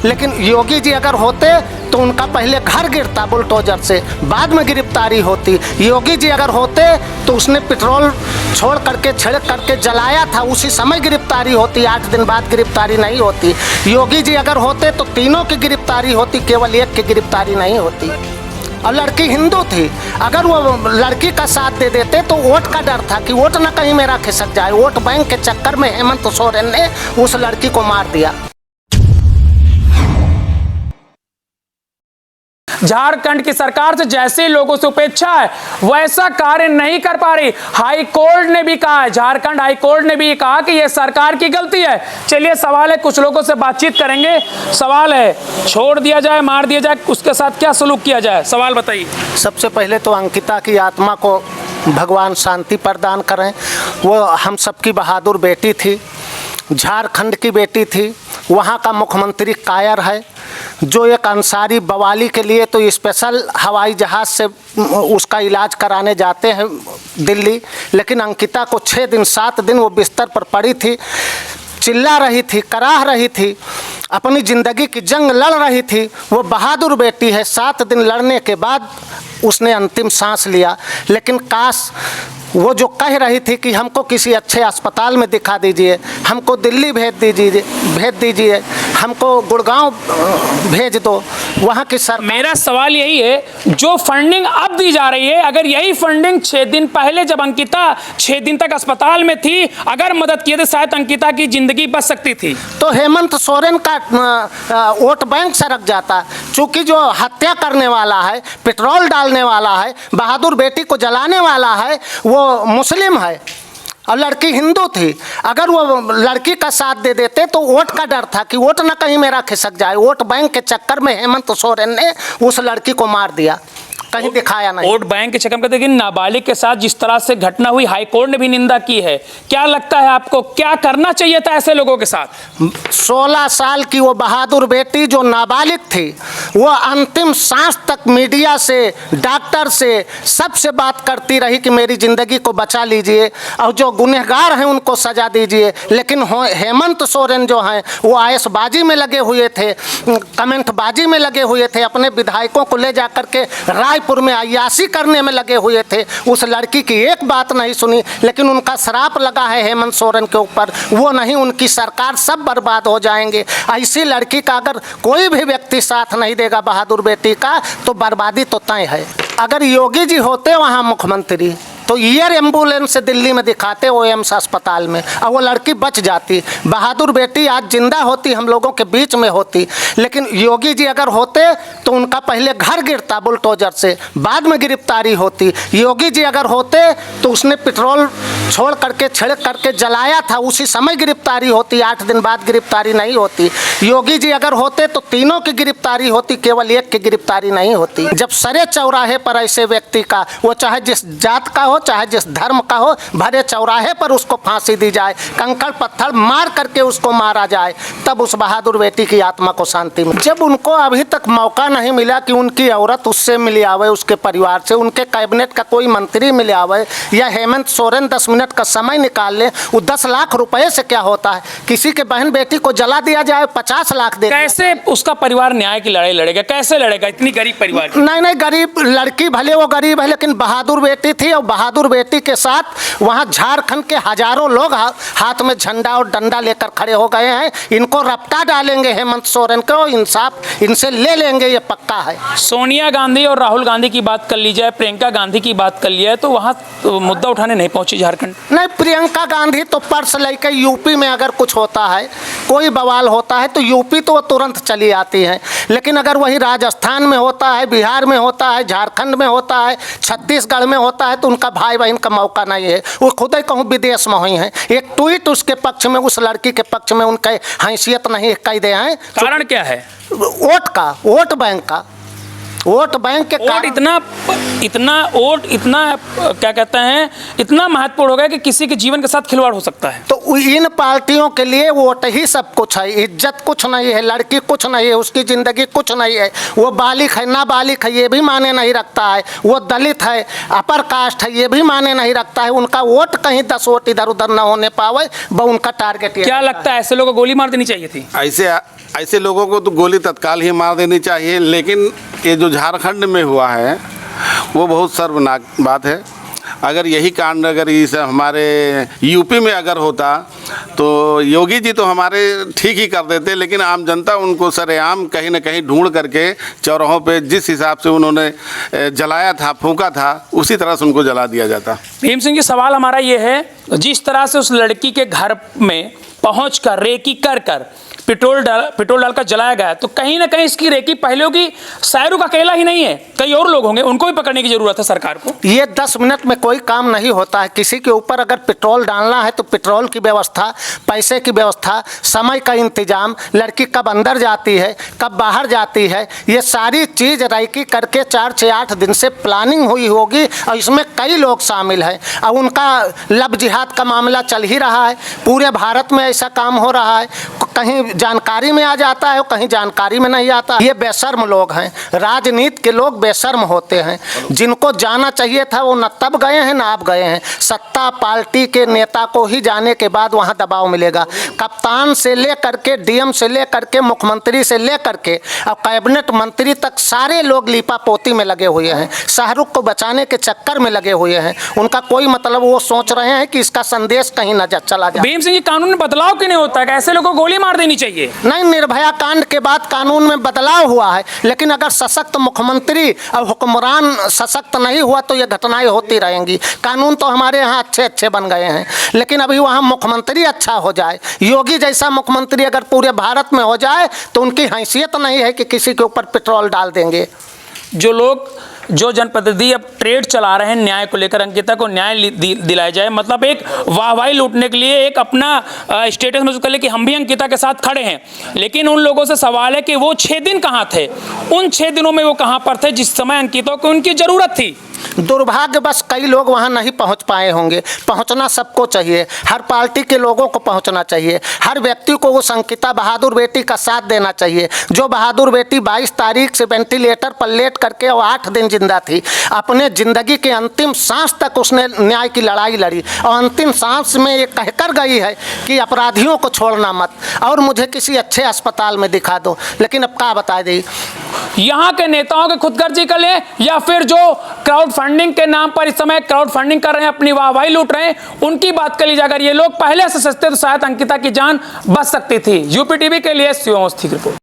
लेकिन योगी जी अगर होते तो उनका पहले घर गिरता बुलडोजर से, बाद में गिरफ्तारी होती। योगी जी अगर होते तो उसने पेट्रोल छोड़ करके छिड़क करके जलाया था, उसी समय गिरफ्तारी होती, 8 दिन बाद गिरफ्तारी नहीं होती। योगी जी अगर होते तो तीनों की गिरफ्तारी होती, केवल एक की गिरफ्तारी नहीं होती। और लड़की हिंदू थी, अगर वो लड़की का साथ दे देते तो वोट का डर था कि वोट ना कहीं मेरा खिसक जाए। वोट बैंक के चक्कर में हेमंत सोरेन ने उस लड़की को मार दिया। झारखंड की सरकार से जैसे लोगों से उपेक्षा है वैसा कार्य नहीं कर पा रही। हाई कोर्ट ने भी कहा है, झारखंड हाई कोर्ट ने भी कहा कि यह सरकार की गलती है। चलिए सवाल है, कुछ लोगों से बातचीत करेंगे। सवाल है, छोड़ दिया जाए, मार दिया जाए, उसके साथ क्या सलूक किया जाए? सवाल बताइए। सबसे पहले तो अंकिता की आत्मा को भगवान शांति प्रदान करें। वो हम सबकी बहादुर बेटी थी, झारखंड की बेटी थी। वहाँ का मुख्यमंत्री कायर है, जो एक अंसारी बवाली के लिए तो स्पेशल हवाई जहाज़ से उसका इलाज कराने जाते हैं दिल्ली। लेकिन अंकिता को 6 दिन 7 दिन वो बिस्तर पर पड़ी थी, चिल्ला रही थी, कराह रही थी, अपनी ज़िंदगी की जंग लड़ रही थी। वो बहादुर बेटी है। 7 दिन लड़ने के बाद उसने अंतिम सांस लिया। लेकिन काश वो जो कह रही थी कि हमको किसी अच्छे अस्पताल में दिखा दीजिए, हमको दिल्ली भेज दीजिए, हमको गुड़गांव भेज दो, वहाँ की सर। मेरा सवाल यही है, जो फंडिंग अब दी जा रही है, अगर यही फंडिंग 6 दिन पहले जब अंकिता 6 दिन तक अस्पताल में थी, अगर मदद किए तो शायद अंकिता की जिंदगी बच सकती थी। तो हेमंत सोरेन का वोट बैंक सरक जाता। चूँकि जो हत्या करने वाला है, पेट्रोल डालने वाला है, बहादुर बेटी को जलाने वाला है, वो मुस्लिम है और लड़की हिंदू थी। अगर वो लड़की का साथ दे देते तो वोट का डर था कि वोट ना कहीं मेरा खिसक जाए। वोट बैंक के चक्कर में हेमंत सोरेन ने उस लड़की को मार दिया, कहीं दिखाया नहीं। वोट बैंक के चक्कर में, लेकिन नाबालिग के साथ जिस तरह से घटना हुई, हाईकोर्ट ने भी निंदा की है। क्या लगता है आपको, क्या करना चाहिए था ऐसे लोगों के साथ? 16 साल की वो बहादुर बेटी जो नाबालिग थी, वो अंतिम सांस तक मीडिया से, डॉक्टर से, सबसे बात करती रही कि मेरी ज़िंदगी को बचा लीजिए और जो गुनहगार हैं उनको सजा दीजिए। लेकिन हेमंत सोरेन जो हैं वो आयसबाजी में लगे हुए थे, कमेंटबाजी में लगे हुए थे, अपने विधायकों को ले जा करके रायपुर में अय्याशी करने में लगे हुए थे। उस लड़की की एक बात नहीं सुनी। लेकिन उनका श्राप लगा है हेमंत सोरेन के ऊपर, वो नहीं, उनकी सरकार, सब बर्बाद हो जाएंगे। ऐसी लड़की का अगर कोई भी व्यक्ति साथ नहीं देगा बहादुर बेटी का, तो बर्बादी तो तय है। अगर योगी जी होते वहाँ मुख्यमंत्री तो एयर एम्बुलेंस से दिल्ली में दिखाते ओएम्स अस्पताल में, और वो लड़की बच जाती। बहादुर बेटी आज जिंदा होती, हम लोगों के बीच में होती। लेकिन योगी जी अगर होते तो उनका पहले घर गिरता बुलडोजर से, बाद में गिरफ्तारी होती। योगी जी अगर होते तो उसने पेट्रोल छोड़ करके छिड़क करके जलाया था, उसी समय गिरफ्तारी होती, 8 दिन बाद गिरफ्तारी नहीं होती। योगी जी अगर होते तो तीनों की गिरफ्तारी होती, केवल एक की गिरफ्तारी नहीं होती। जब सरे चौराहे पर ऐसे व्यक्ति का, वो चाहे जिस जात का हो, चाहे जिस धर्म का हो, भरे चौराहे पर उसको फांसी दी जाए, कंकड़ पत्थर मार करके उसको मारा जाए, तब उस बहादुर बेटी की आत्मा को शांति मिले। जब उनको अभी तक मौका नहीं मिला कि उनकी औरत उससे मिल आवे, उसके परिवार से, उनके कैबिनेट का कोई मंत्री मिल आवे, या हेमंत सोरेन 10 मिनट का समय निकाल ले, वो 10 लाख रुपए से क्या होता है? किसी के बहन बेटी को जला दिया जाए, 50 लाख दे। कैसे उसका परिवार न्याय की लड़ाई लड़ेगा? कैसे लड़ेगा इतनी गरीब परिवार? नहीं, गरीब लड़की भले वो गरीब है, लेकिन बहादुर बेटी थी। और बहादुर बेटी के साथ वहाँ झारखंड के हजारों लोग हाथ में झंडा और डंडा लेकर खड़े हो गए हैं। इनको रपटा डालेंगे हेमंत सोरेन को, इंसाफ इनसे ले लेंगे, ये पक्का है। सोनिया गांधी और राहुल गांधी की बात कर ली जाए, प्रियंका गांधी की बात कर लिया है, तो वहाँ मुद्दा उठाने नहीं पहुंची झारखंड। नहीं, प्रियंका गांधी तो पर्स लेकर यूपी में अगर कुछ होता है, कोई बवाल होता है तो यूपी तो वो तुरंत चली आती हैं। लेकिन अगर वही राजस्थान में होता है, बिहार में होता है, झारखंड में होता है, छत्तीसगढ़ में होता है, तो उनका भाई बहन का मौका नहीं है। वो खुद ही कहूँ विदेश में हुई हैं। एक ट्वीट उसके पक्ष में, उस लड़की के पक्ष में उनके हैसियत नहीं कह दे हैं। कारण क्या है? वोट का, वोट बैंक का, वोट बैंक के वोट इतना क्या कहते हैं, इतना महत्वपूर्ण हो गया कि किसी के जीवन के साथ खिलवाड़ हो सकता है। तो इन पार्टियों के लिए वोट ही सब कुछ है, इज्जत कुछ नहीं है, लड़की कुछ नहीं है, उसकी ज़िंदगी कुछ नहीं है, वो बालिग है नाबालिग है ये भी माने नहीं रखता है, वो दलित है अपर कास्ट है ये भी माने नहीं रखता है। उनका वोट कहीं 10 वोट इधर उधर ना होने पावे, वो उनका टारगेट। क्या लगता है ऐसे लोगों को गोली मार देनी चाहिए थी? ऐसे लोगों को तो गोली तत्काल ही मार देनी चाहिए, लेकिन ये जो झारखंड में हुआ है वो बहुत शर्मनाक बात है। अगर यही कांड अगर इस हमारे यूपी में अगर होता तो योगी जी तो हमारे ठीक ही कर देते, लेकिन आम जनता उनको सरेआम कहीं ना कहीं ढूंढ करके चौराहों पे जिस हिसाब से उन्होंने जलाया था, फूंका था, उसी तरह से उनको जला दिया जाता। भीम सिंह जी, सवाल हमारा ये है, जिस तरह से उस लड़की के घर में पहुंचकर रेकी कर पेट्रोल डालकर जलाया गया, तो कहीं ना कहीं इसकी रेकी पहले की शाहरुख अकेला ही नहीं है, कई और लोग होंगे, उनको भी पकड़ने की जरूरत है सरकार को। ये 10 मिनट में कोई काम नहीं होता है। किसी के ऊपर अगर पेट्रोल डालना है तो पेट्रोल की व्यवस्था, पैसे की व्यवस्था, समय का इंतजाम, लड़की कब अंदर जाती है कब बाहर जाती है, ये सारी चीज़ रेकी करके 4 से 8 दिन से प्लानिंग हुई होगी और इसमें कई लोग शामिल हैं। और उनका लव जिहाद का मामला चल ही रहा है, पूरे भारत में ऐसा काम हो रहा है, कहीं जानकारी में आ जाता है कहीं जानकारी में नहीं आता। ये बेशर्म लोग हैं, राजनीति के लोग बेशर्म होते हैं। जिनको जाना चाहिए था वो न तब गए हैं न आप गए हैं। सत्ता पार्टी के नेता को ही जाने के बाद वहाँ दबाव मिलेगा। कप्तान से ले करके डीएम से ले करके मुख्यमंत्री से ले करके अब कैबिनेट मंत्री तक सारे लोग लीपापोती में लगे हुए हैं, शाहरुख को बचाने के चक्कर में लगे हुए हैं। उनका कोई मतलब, वो सोच रहे हैं कि इसका संदेश कहीं न चला जाए। भीम सिंह जी, कानून में बदलाव क्यों नहीं होता है? ऐसे लोगों को गोली मार देनी चाहिए। नहीं, निर्भया कांड के बाद कानून में बदलाव हुआ है, लेकिन अगर सशक्त मुख्यमंत्री और हुक्मरान सशक्त नहीं हुआ तो ये घटनाएं होती रहेंगी। कानून तो हमारे यहाँ अच्छे अच्छे बन गए हैं, लेकिन अभी वहाँ मुख्यमंत्री अच्छा हो जाए, योगी जैसा मुख्यमंत्री अगर पूरे भारत में हो जाए तो उनकी हैसियत नहीं है कि किसी के ऊपर पेट्रोल डाल देंगे। जो जनप्रतिनिधि अब ट्रेड चला रहे हैं न्याय को लेकर, अंकिता को न्याय दिलाया जाए, मतलब एक वाहवाही लूटने के लिए, एक अपना स्टेटस महसूस कर ले कि हम भी अंकिता के साथ खड़े हैं। लेकिन उन लोगों से सवाल है कि वो 6 दिन कहाँ थे? उन 6 दिनों में वो कहाँ पर थे जिस समय अंकिता को उनकी ज़रूरत थी? दुर्भाग्यवश कई लोग वहाँ नहीं पहुँच पाए होंगे। पहुँचना सबको चाहिए, हर पार्टी के लोगों को पहुँचना चाहिए, हर व्यक्ति को उस अंकिता बहादुर बेटी का साथ देना चाहिए। जो बहादुर बेटी 22 तारीख से वेंटिलेटर पर लेट करके और 8 दिन जिंदा थी, अपने ज़िंदगी के अंतिम सांस तक उसने न्याय की लड़ाई लड़ी और अंतिम सांस में ये कहकर गई है कि अपराधियों को छोड़ना मत और मुझे किसी अच्छे अस्पताल में दिखा दो। लेकिन अब क्या बता दी, यहाँ के नेताओं के खुदगर्जी कर ले या फिर जो क्राउड फंडिंग के नाम पर इस समय क्राउड फंडिंग कर रहे हैं, अपनी वाहवाही लूट रहे हैं, उनकी बात कर ली जाए। अगर ये लोग पहले से सस्ते तो शायद अंकिता की जान बच सकती थी। यूपी टीवी के लिए शिवम अवस्थी की रिपोर्ट।